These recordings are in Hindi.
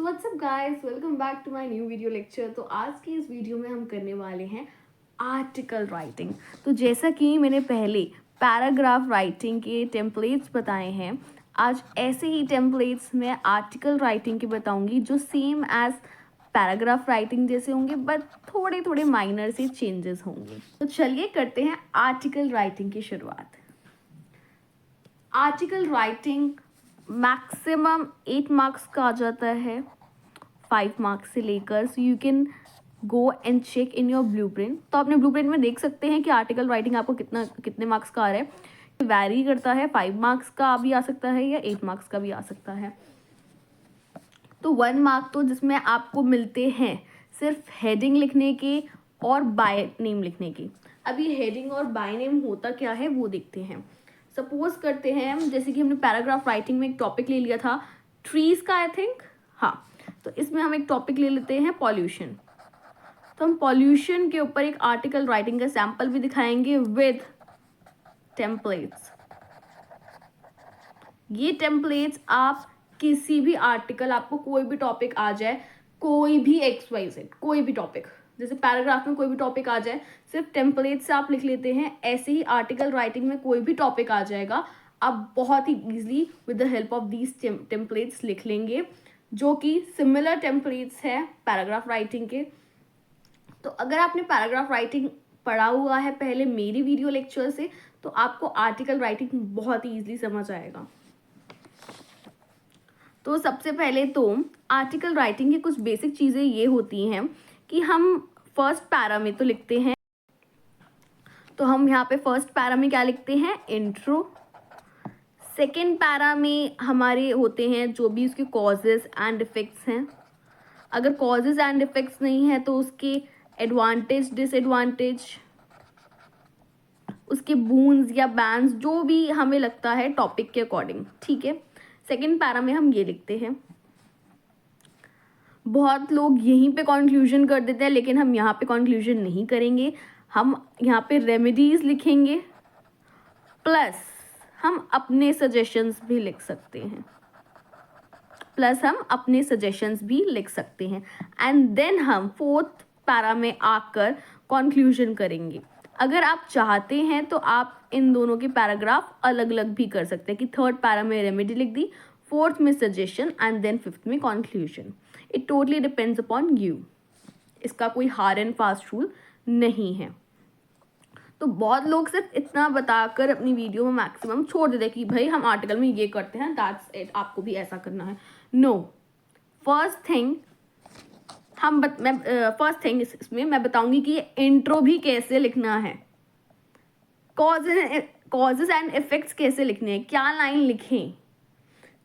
WhatsApp guys, welcome back to my new video lecture. तो आज की इस वीडियो में हम करने वाले हैं आर्टिकल राइटिंग। तो जैसा कि मैंने पहले पैराग्राफ राइटिंग के टेम्पलेट्स बताए हैं, आज ऐसे ही टेम्पलेट्स मैं आर्टिकल राइटिंग के बताऊंगी जो सेम एज पैराग्राफ राइटिंग जैसे होंगे, बट थोड़े थोड़े माइनर से चेंजेस होंगे। तो चलिए करते हैं आर्टिकल राइटिंग की शुरुआत। आर्टिकल राइटिंग मैक्सिमम 8 मार्क्स का आ जाता है, 5 मार्क्स से लेकर। So you can go and check in your blueprint. तो अपने ब्लूप्रिंट में देख सकते हैं कि आर्टिकल राइटिंग आपको कितने मार्क्स का आ रहा है। वैरी करता है, 5 मार्क्स का भी आ सकता है या 8 मार्क्स का भी आ सकता है। तो 1 मार्क तो जिसमें आपको मिलते हैं सिर्फ हेडिंग लिखने के और बाय नेम लिखने के। अब ये हेडिंग और बाय नेम होता क्या है वो देखते हैं। सपोज करते हैं हम, जैसे कि हमने पैराग्राफ राइटिंग में एक टॉपिक ले लिया था ट्रीज का, आई थिंक, हाँ। तो इसमें हम एक टॉपिक ले लेते हैं पॉल्यूशन। तो हम पॉल्यूशन के ऊपर एक आर्टिकल राइटिंग का सैंपल भी दिखाएंगे विद टेम्पलेट्स। ये टेम्पलेट्स आप किसी भी आर्टिकल, आपको कोई भी टॉपिक आ जाए, कोई भी XYZ, कोई भी टॉपिक, जैसे पैराग्राफ में कोई भी टॉपिक आ जाए, सिर्फ टेम्पलेट से आप लिख लेते हैं, ऐसे ही आर्टिकल राइटिंग में कोई भी टॉपिक आ जाएगा, आप बहुत ही easily with the help of these templates लिख लेंगे, जो कि सिमिलर टेम्पलेट्स हैं पैराग्राफ राइटिंग के। तो अगर आपने पैराग्राफ राइटिंग पढ़ा हुआ है पहले मेरी वीडियो लेक्चर से, तो आपको आर्टिकल राइटिंग बहुत ही ईजिली समझ आएगा। तो सबसे पहले तो आर्टिकल राइटिंग की कुछ बेसिक चीज़ें ये होती हैं कि हम फर्स्ट पैरा में तो लिखते हैं, तो हम यहाँ पे फर्स्ट पैरा में क्या लिखते हैं, इंट्रो। सेकेंड पैरा में हमारे होते हैं जो भी उसके कॉजेज एंड इफेक्ट्स हैं। अगर कॉजेज एंड इफेक्ट्स नहीं है तो उसके एडवांटेज, डिसएडवांटेज, उसके बून्स या बैंस, जो भी हमें लगता है टॉपिक के अकॉर्डिंग, ठीक है। सेकेंड पैरा में हम ये लिखते हैं। बहुत लोग यहीं पे कंक्लूजन कर देते हैं, लेकिन हम यहाँ पे कंक्लूजन नहीं करेंगे। हम यहाँ पे रेमेडीज लिखेंगे, प्लस हम अपने सजेशंस भी लिख सकते हैं, एंड देन हम फोर्थ पैरा में आकर कंक्लूजन करेंगे। अगर आप चाहते हैं तो आप इन दोनों के पैराग्राफ अलग अलग भी कर सकते हैं कि थर्ड पैरा में रेमेडी लिख दी, फोर्थ में सजेशन, एंड देन फिफ्थ में conclusion. It totally depends upon you. इसका कोई हार्ड एंड फास्ट रूल नहीं है। तो बहुत लोग सिर्फ इतना बताकर अपनी वीडियो में मैक्सिमम छोड़ देते हैं कि भाई हम आर्टिकल में ये करते हैं, दैट्स इट, आपको भी ऐसा करना है। नो, फर्स्ट थिंग इसमें मैं बताऊंगी कि ये इंट्रो भी कैसे लिखना है, कॉजेज एंड इफेक्ट्स कैसे लिखने हैं, क्या लाइन लिखें,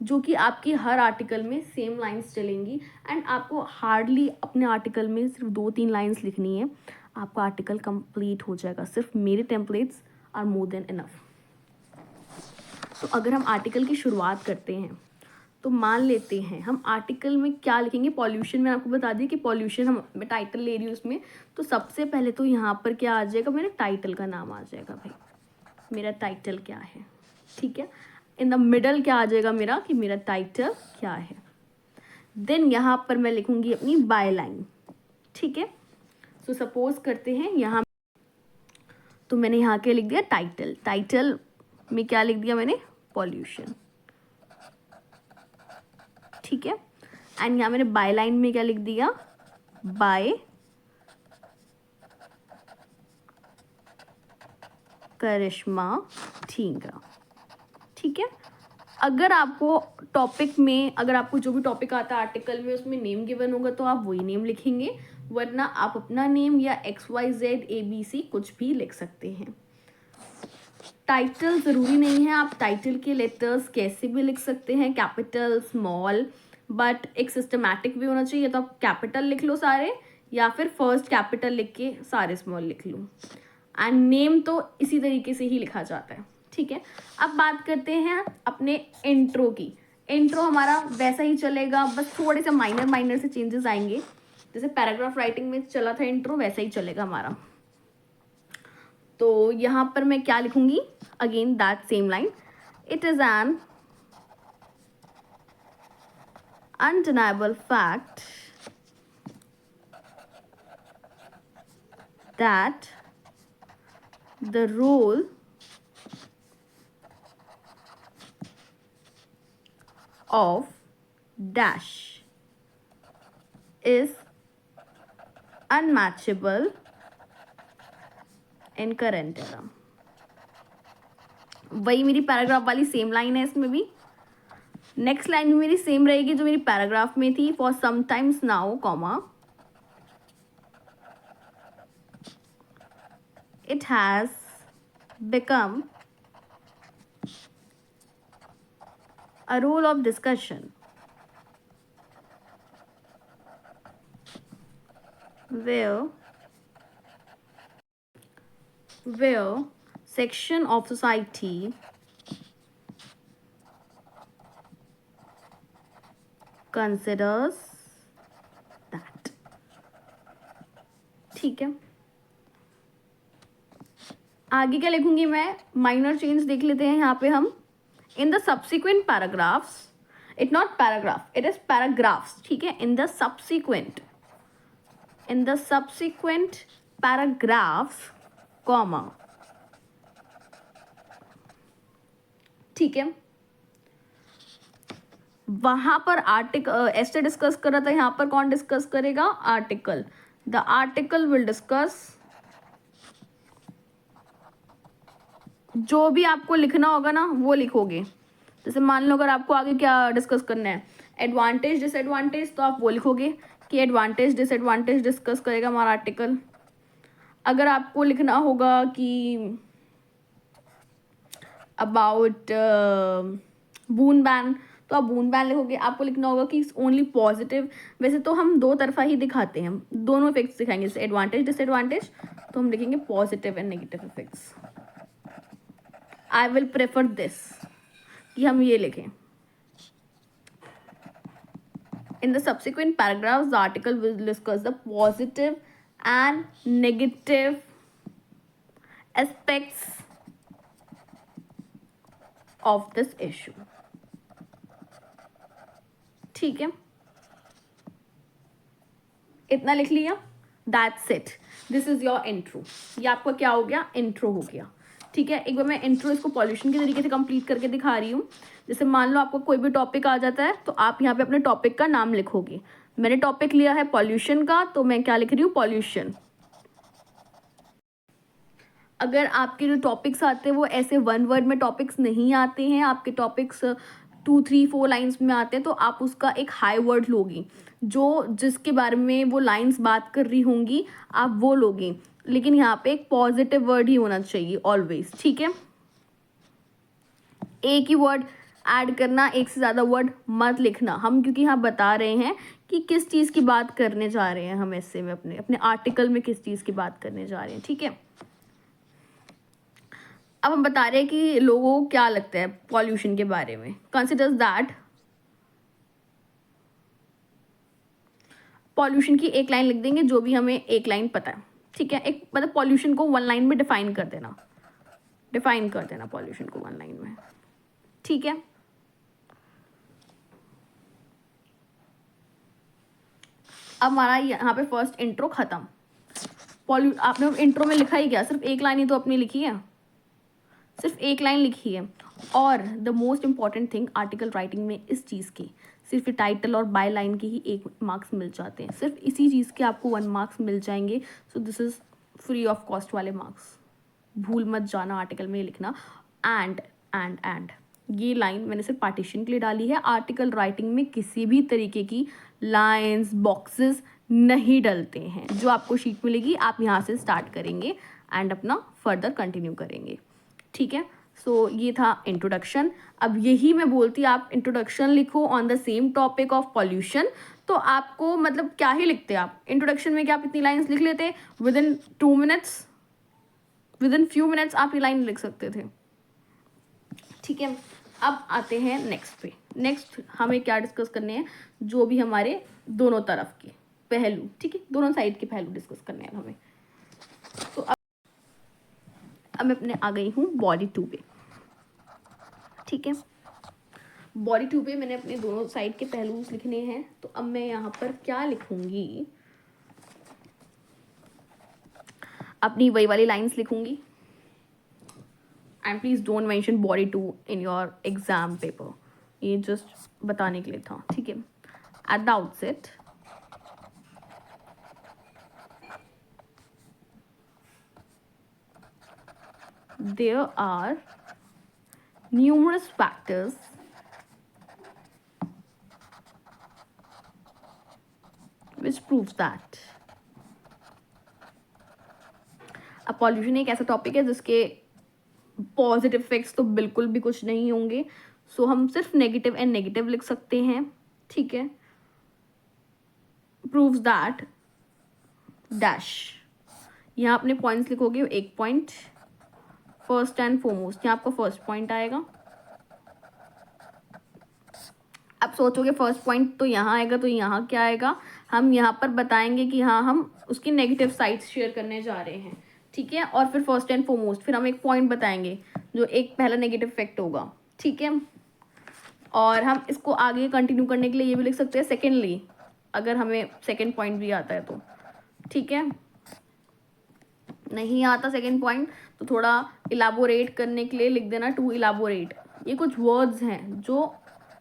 जो कि आपकी हर आर्टिकल में सेम लाइंस चलेंगी, एंड आपको हार्डली अपने आर्टिकल में सिर्फ 2-3 लाइंस लिखनी है, आपका आर्टिकल कंप्लीट हो जाएगा। सिर्फ मेरे templates are more than enough. तो अगर हम आर्टिकल की शुरुआत करते हैं तो मान लेते हैं हम आर्टिकल में क्या लिखेंगे। पॉल्यूशन में आपको बता दिया कि पॉल्यूशन मैं टाइटल ले रही हूँ उसमें, तो सबसे पहले तो यहाँ पर क्या आ जाएगा, मेरे टाइटल का नाम आ जाएगा। भाई मेरा टाइटल क्या है, ठीक है। इन द मिडल क्या आ जाएगा मेरा, कि मेरा टाइटल क्या है। देन यहाँ पर मैं लिखूंगी अपनी बाय लाइन, ठीक है। सो सपोज करते हैं यहाँ, तो मैंने यहाँ क्या लिख दिया, टाइटल में क्या लिख दिया मैंने, पॉल्यूशन, ठीक है। एंड यहाँ मैंने बाय लाइन में क्या लिख दिया, बाय करिश्मा ढींगरा, ठीक है। अगर आपको टॉपिक में, अगर आपको जो भी टॉपिक आता है आर्टिकल में उसमें नेम गिवन होगा तो आप वही नेम लिखेंगे, वरना आप अपना नेम या XYZ ABC कुछ भी लिख सकते हैं। टाइटल ज़रूरी नहीं है, आप टाइटल के लेटर्स कैसे भी लिख सकते हैं, कैपिटल, स्मॉल, बट एक सिस्टमैटिक भी होना चाहिए। तो आप कैपिटल लिख लो सारे, या फिर फर्स्ट कैपिटल लिख के सारे स्मॉल लिख लो। एंड नेम तो इसी तरीके से ही लिखा जाता है, ठीक है। अब बात करते हैं अपने इंट्रो की। इंट्रो हमारा वैसा ही चलेगा, बस थोड़े से माइनर से चेंजेस आएंगे। जैसे पैराग्राफ राइटिंग में चला था इंट्रो, वैसा ही चलेगा हमारा। तो यहाँ पर मैं क्या लिखूंगी, again that same line, it is an undeniable fact that the role of dash is unmatchable in current era. वही मेरी पैराग्राफ वाली सेम लाइन है इसमें भी. नेक्स्ट लाइन भी मेरी सेम रहेगी जो मेरी पैराग्राफ में थी. For sometimes now comma it has become a role of discussion where section of society considers that. ठीक है. आगे क्या लिखूंगी मैं, माइनर चेंज देख लेते हैं यहाँ पे हम. In the subsequent paragraphs, it not paragraph, it is paragraphs. ठीक है. In the subsequent paragraphs comma. ठीक है. वहां पर आर्टिकल ऐसे डिस्कस कर रहा था, यहाँ पर कौन डिस्कस करेगा, article. The article will discuss. जो भी आपको लिखना होगा ना वो लिखोगे. जैसे मान लो अगर आपको आगे क्या डिस्कस करना है, एडवांटेज डिसएडवांटेज, तो आप वो लिखोगे कि एडवांटेज डिसएडवांटेज डिस्कस करेगा हमारा आर्टिकल. अगर आपको लिखना होगा कि अबाउट बून बैन, तो आप बून बैन लिखोगे. आपको लिखना होगा कि ओनली पॉजिटिव. वैसे तो हम दो तरफा ही दिखाते हैं, दोनों इफेक्ट्स दिखाएंगे. जैसे एडवांटेज डिसएडवांटेज तो हम लिखेंगे positive and negative effects. I will prefer this कि हम ये लिखें. In the subsequent paragraphs the article will discuss the positive and negative aspects of this issue. ठीक है. इतना लिख लिया. That's it. This is your intro. ये आपका क्या हो गया, इंट्रो हो गया. ठीक है. एक बार मैं इंट्रो इसको पॉल्यूशन के तरीके से कंप्लीट करके दिखा रही हूँ. जैसे मान लो आपको कोई भी टॉपिक आ जाता है तो आप यहाँ पे अपने टॉपिक का नाम लिखोगे. मैंने टॉपिक लिया है पॉल्यूशन का, तो मैं क्या लिख रही हूँ, पॉल्यूशन. अगर आपके जो टॉपिक्स आते हैं वो ऐसे वन वर्ड में टॉपिक्स नहीं आते हैं, आपके टॉपिक्स 2, 3, 4 लाइन्स में आते हैं, तो आप उसका एक हाई वर्ड लोगी. जो जिसके बारे में वो लाइन्स बात कर रही होंगी आप वो लोगी. लेकिन यहाँ पे एक पॉजिटिव वर्ड ही होना चाहिए ऑलवेज. ठीक है. एक ही वर्ड ऐड करना, एक से ज़्यादा वर्ड मत लिखना. हम क्योंकि यहाँ बता रहे हैं कि किस चीज़ की बात करने जा रहे हैं, हम ऐसे में अपने आर्टिकल में किस चीज़ की बात करने जा रहे हैं. ठीक है. अब हम बता रहे हैं कि लोगों को क्या लगता है पॉल्यूशन के बारे में. Considers that. पॉल्यूशन की एक लाइन लिख देंगे, जो भी हमें एक लाइन पता है. ठीक है. एक मतलब पॉल्यूशन को 1 लाइन में डिफाइन कर देना पॉल्यूशन को 1 लाइन में. ठीक है. अब हमारा यहाँ पे फर्स्ट इंट्रो खत्म. आपने इंट्रो में लिखा ही क्या, सिर्फ एक लाइन ही तो अपनी लिखी है, सिर्फ एक लाइन लिखी है. और the most important thing article writing में इस चीज़ की सिर्फ टाइटल और बाय लाइन के ही 1 मार्क्स मिल जाते हैं. सिर्फ इसी चीज़ के आपको 1 मार्क्स मिल जाएंगे. So this is free of cost वाले मार्क्स. भूल मत जाना आर्टिकल में लिखना. एंड ये लाइन मैंने सिर्फ पार्टीशन के लिए डाली है. आर्टिकल राइटिंग में किसी भी तरीके की लाइन्स बॉक्सेस नहीं डलते हैं. जो आपको शीट मिलेगी आप यहाँ से स्टार्ट करेंगे एंड अपना फर्दर कंटिन्यू करेंगे. ठीक है. सो ये था इंट्रोडक्शन. अब यही मैं बोलती आप इंट्रोडक्शन लिखो on the same topic of pollution, तो आपको मतलब क्या ही लिखते आप इंट्रोडक्शन में, क्या आप इतनी लाइन्स लिख लेते. विद इन फ्यू मिनट्स आप ये लाइन लिख सकते थे. ठीक है. अब आते हैं नेक्स्ट पे. नेक्स्ट हमें क्या डिस्कस करने हैं, जो भी हमारे दोनों तरफ के पहलू, ठीक है, दोनों साइड के पहलू डिस्कस करने हैं हमें. तो अब मैं अपने आ गई हूँ बॉडी 2 पे. ठीक है. बॉडी 2 पे मैंने अपने दोनों साइड के पहलूज लिखने हैं, तो अब मैं यहाँ पर क्या लिखूंगी, अपनी वही वाली लाइंस लिखूंगी. And please don't mention body 2 in your exam paper. ये जस्ट बताने के लिए था, ठीक है. At the outset there are numerous factors which proves that. अब पॉल्यूशन एक ऐसा टॉपिक है जिसके पॉजिटिव इफेक्ट्स तो बिल्कुल भी कुछ नहीं होंगे, सो हम सिर्फ नेगेटिव एंड नेगेटिव लिख सकते हैं, ठीक है. Proves that dash. यहाँ अपने पॉइंट्स लिखोगे, एक पॉइंट फर्स्ट एंड फॉरमोस्ट, यहाँ आपका फर्स्ट पॉइंट आएगा. अब सोचोगे फर्स्ट पॉइंट तो यहाँ आएगा, तो यहाँ क्या आएगा, हम यहाँ पर बताएंगे कि हाँ हम उसकी नेगेटिव साइड्स शेयर करने जा रहे हैं, ठीक है. और फिर फर्स्ट एंड फॉरमोस्ट, फिर हम एक पॉइंट बताएंगे जो एक पहला नेगेटिव इफेक्ट होगा, ठीक है. और हम इसको आगे कंटिन्यू करने के लिए ये भी लिख सकते हैं सेकेंडली, अगर हमें सेकेंड पॉइंट भी आता है तो, ठीक है. नहीं आता सेकेंड पॉइंट तो थोड़ा इलाबोरेट करने के लिए लिख देना टू इलाबोरेट. ये कुछ वर्ड्स हैं जो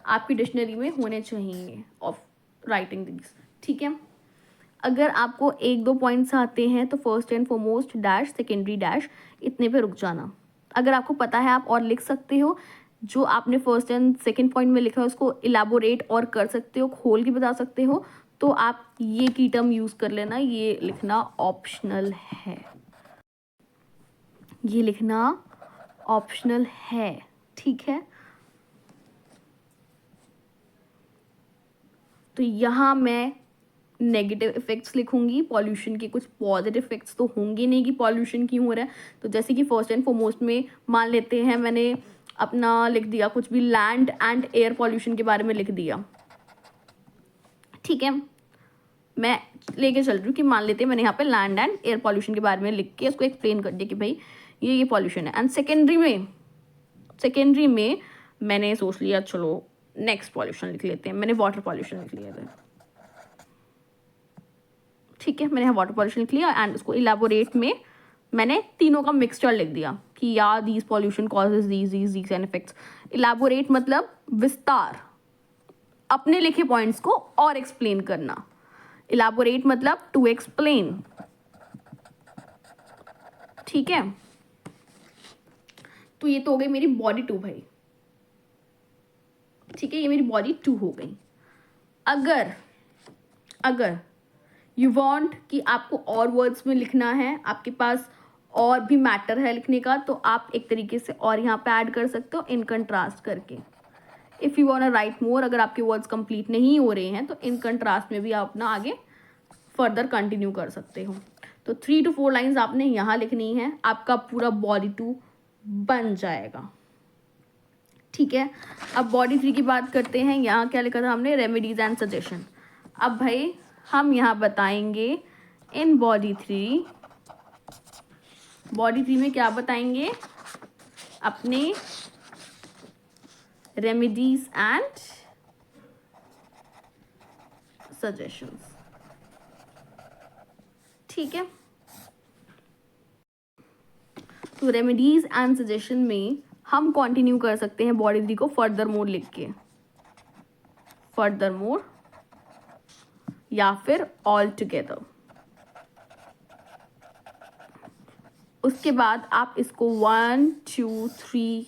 आपकी डिक्शनरी में होने चाहिए ऑफ राइटिंग दिस, ठीक है. अगर आपको एक दो पॉइंट्स आते हैं तो first and foremost dash, secondary dash, इतने पे रुक जाना. अगर आपको पता है आप और लिख सकते हो, जो आपने फर्स्ट एंड सेकेंड पॉइंट में लिखा है उसको इलाबोरेट और कर सकते हो, खोल के बता सकते हो, तो आप ये की टर्म यूज़ कर लेना. ये लिखना ऑप्शनल है, ये लिखना ऑप्शनल है, ठीक है. तो यहाँ मैं नेगेटिव इफेक्ट्स लिखूंगी. पॉल्यूशन के कुछ पॉजिटिव इफेक्ट्स तो होंगे नहीं कि पॉल्यूशन क्यों हो रहा है. तो जैसे कि फर्स्ट एंड फॉरमोस्ट में मान लेते हैं मैंने अपना लिख दिया कुछ भी लैंड एंड एयर पॉल्यूशन के बारे में लिख दिया, ठीक है. मैं लेके चल रही हूँ कि मान लेते हैं मैंने यहाँ पे लैंड एंड एयर पॉल्यूशन के बारे में लिख के उसको एक्सप्लेन कर दिया कि भाई ये पॉल्यूशन है. एंड सेकेंडरी में मैंने सोच लिया चलो नेक्स्ट पॉल्यूशन लिख लेते हैं, मैंने वाटर पॉल्यूशन लिख लिया था, ठीक है. मैंने यहाँ वाटर पॉल्यूशन लिख लिया एंड उसको इलाबोरेट में मैंने तीनों का मिक्सचर लिख दिया कि या these pollution causes these and effects. Elaborate मतलब विस्तार, अपने लिखे पॉइंट्स को और एक्सप्लेन करना. इलाबोरेट मतलब टू एक्सप्लेन, ठीक है. तो ये तो हो गई मेरी बॉडी 2 भाई, ठीक है. ये मेरी बॉडी 2 हो गई. अगर यू वांट कि आपको और वर्ड्स में लिखना है, आपके पास और भी मैटर है लिखने का, तो आप एक तरीके से और यहाँ पे ऐड कर सकते हो इन कंट्रास्ट करके. If you want to write more, अगर आपके वर्ड्स कंप्लीट नहीं हो रहे हैं तो इन कंट्रास्ट में भी आप अपना आगे फर्दर कंटिन्यू कर सकते हो. तो 3 to 4 लाइन्स आपने यहाँ लिखनी है, आपका पूरा बॉडी 2 बन जाएगा, ठीक है. अब बॉडी 3 की बात करते हैं. यहाँ क्या लिखा था हमने, रेमेडीज एंड सजेशन. अब भाई हम यहाँ बताएंगे इन बॉडी 3 में क्या बताएंगे, अपने रेमेडीज एंड सजेशंस, ठीक है. तो रेमेडीज एंड सजेशन में हम कंटिन्यू कर सकते हैं बॉडी 3 को फर्दर मोर लिख के, फर्दर मोर या फिर ऑल टुगेदर. उसके बाद आप इसको 1 2 3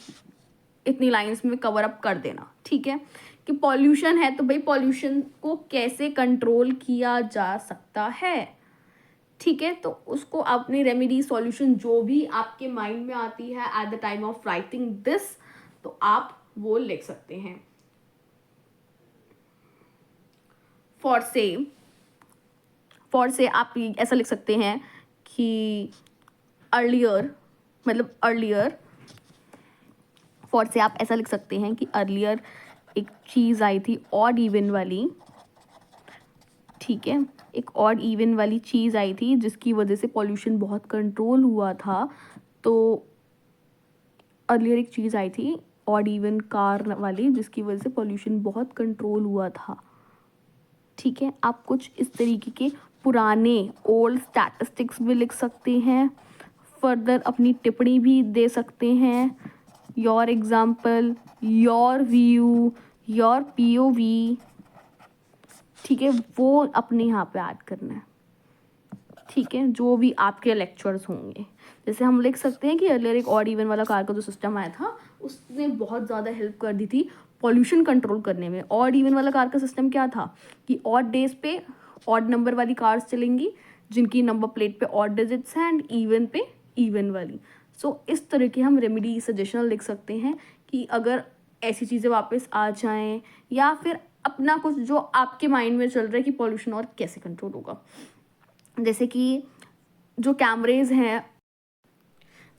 इतनी लाइंस में कवर अप कर देना, ठीक है. कि पॉल्यूशन है तो भाई पॉल्यूशन को कैसे कंट्रोल किया जा सकता है, ठीक है. तो उसको अपनी रेमेडी सॉल्यूशन जो भी आपके माइंड में आती है at the time of writing this, तो आप वो लिख सकते हैं. फॉर से आप ऐसा लिख सकते हैं कि अर्लियर, मतलब अर्लियर. फॉर से आप ऐसा लिख सकते हैं कि अर्लियर एक चीज़ आई थी ऑड इवन वाली, ठीक है. एक ऑड इवन वाली चीज़ आई थी जिसकी वजह से पॉल्यूशन बहुत कंट्रोल हुआ था. तो अर्लियर एक चीज़ आई थी ऑड इवन कार वाली, जिसकी वजह से पॉल्यूशन बहुत कंट्रोल हुआ था। ठीक है, आप कुछ इस तरीके के पुराने ओल्ड स्टैटिस्टिक्स भी लिख सकते हैं, फर्दर अपनी टिप्पणी भी दे सकते हैं, your example, your view, your POV, ठीक है, वो अपने यहाँ पे ऐड करना है। ठीक है, जो भी आपके लेक्चर्स होंगे, जैसे हम लिख सकते हैं कि अर्लियर एक ऑड इवन वाला कार का जो सिस्टम आया था उसने बहुत ज़्यादा हेल्प कर दी थी पॉल्यूशन कंट्रोल करने में। ऑड इवन वाला कार का सिस्टम क्या था कि ऑड डेज पे ऑड नंबर वाली कार्स चलेंगी जिनकी नंबर प्लेट पे ऑड डिजिट्स हैं, एंड इवन पे इवन वाली। सो इस तरह के हम रेमेडी सजेशनल लिख सकते हैं कि अगर ऐसी चीज़ें वापस आ जाएं, या फिर अपना कुछ जो आपके माइंड में चल रहा है कि पॉल्यूशन और कैसे कंट्रोल होगा। जैसे कि जो कैमरेज हैं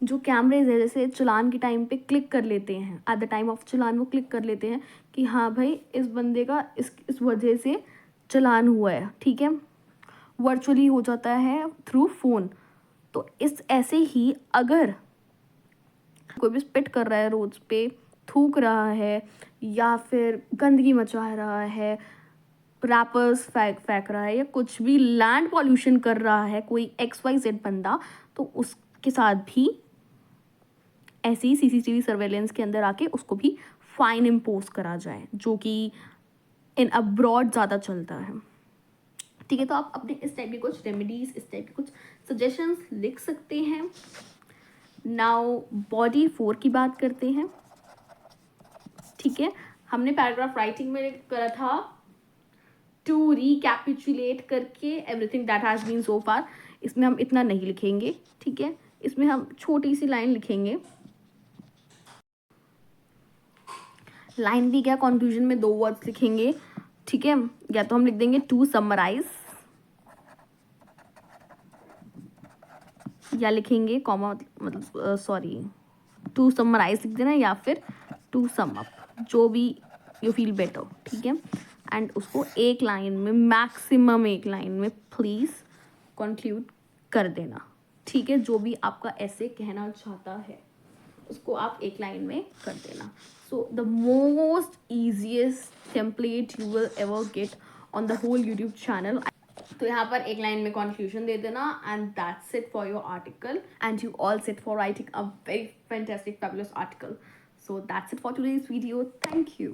जैसे चालान के टाइम पे क्लिक कर लेते हैं, एट द टाइम ऑफ चालान वो क्लिक कर लेते हैं कि हाँ भाई इस बंदे का इस वजह से चालान हुआ है। ठीक है, वर्चुअली हो जाता है थ्रू फोन। तो इस ऐसे ही अगर कोई भी स्पिट कर रहा है रोड्स पे, थूक रहा है, या फिर गंदगी मचा रहा है, रैपर्स फेंक रहा है, या कुछ भी लैंड पॉल्यूशन कर रहा है कोई XYZ बंदा, तो उसके साथ भी ऐसे ही CCTV सर्वेलेंस के अंदर आके उसको भी फाइन इम्पोज करा जाए, जो कि इन अब्रॉड ज़्यादा चलता है। ठीक है, तो आप अपने इस टाइप के कुछ रेमेडीज, इस टाइप के कुछ सजेशंस लिख सकते हैं। नाउ बॉडी 4 की बात करते हैं। ठीक है, हमने पैराग्राफ राइटिंग में करा था टू रिकैपिचुलेट करके everything that has been so far. इसमें हम इतना नहीं लिखेंगे। ठीक है, इसमें हम छोटी सी लाइन लिखेंगे। लाइन भी क्या, कंक्लूजन में 2 वर्ड्स लिखेंगे। ठीक है, या तो हम लिख देंगे टू समराइज, या लिखेंगे कॉमा, मतलब सॉरी, टू समराइज लिख देना, या फिर टू सम अप, जो भी यू फील बेटर। ठीक है, एंड उसको एक लाइन में, मैक्सिमम एक लाइन में प्लीज़ कंक्लूड कर देना। ठीक है, जो भी आपका ऐसे कहना चाहता है उसको आप एक लाइन में कर देना। So the most easiest template you will ever get on the whole YouTube channel. तो यहाँ पर एक लाइन में कंक्लूजन दे देना, and that's it for your article, and you all set for writing a very fantastic fabulous article. So that's it for today's video. Thank you.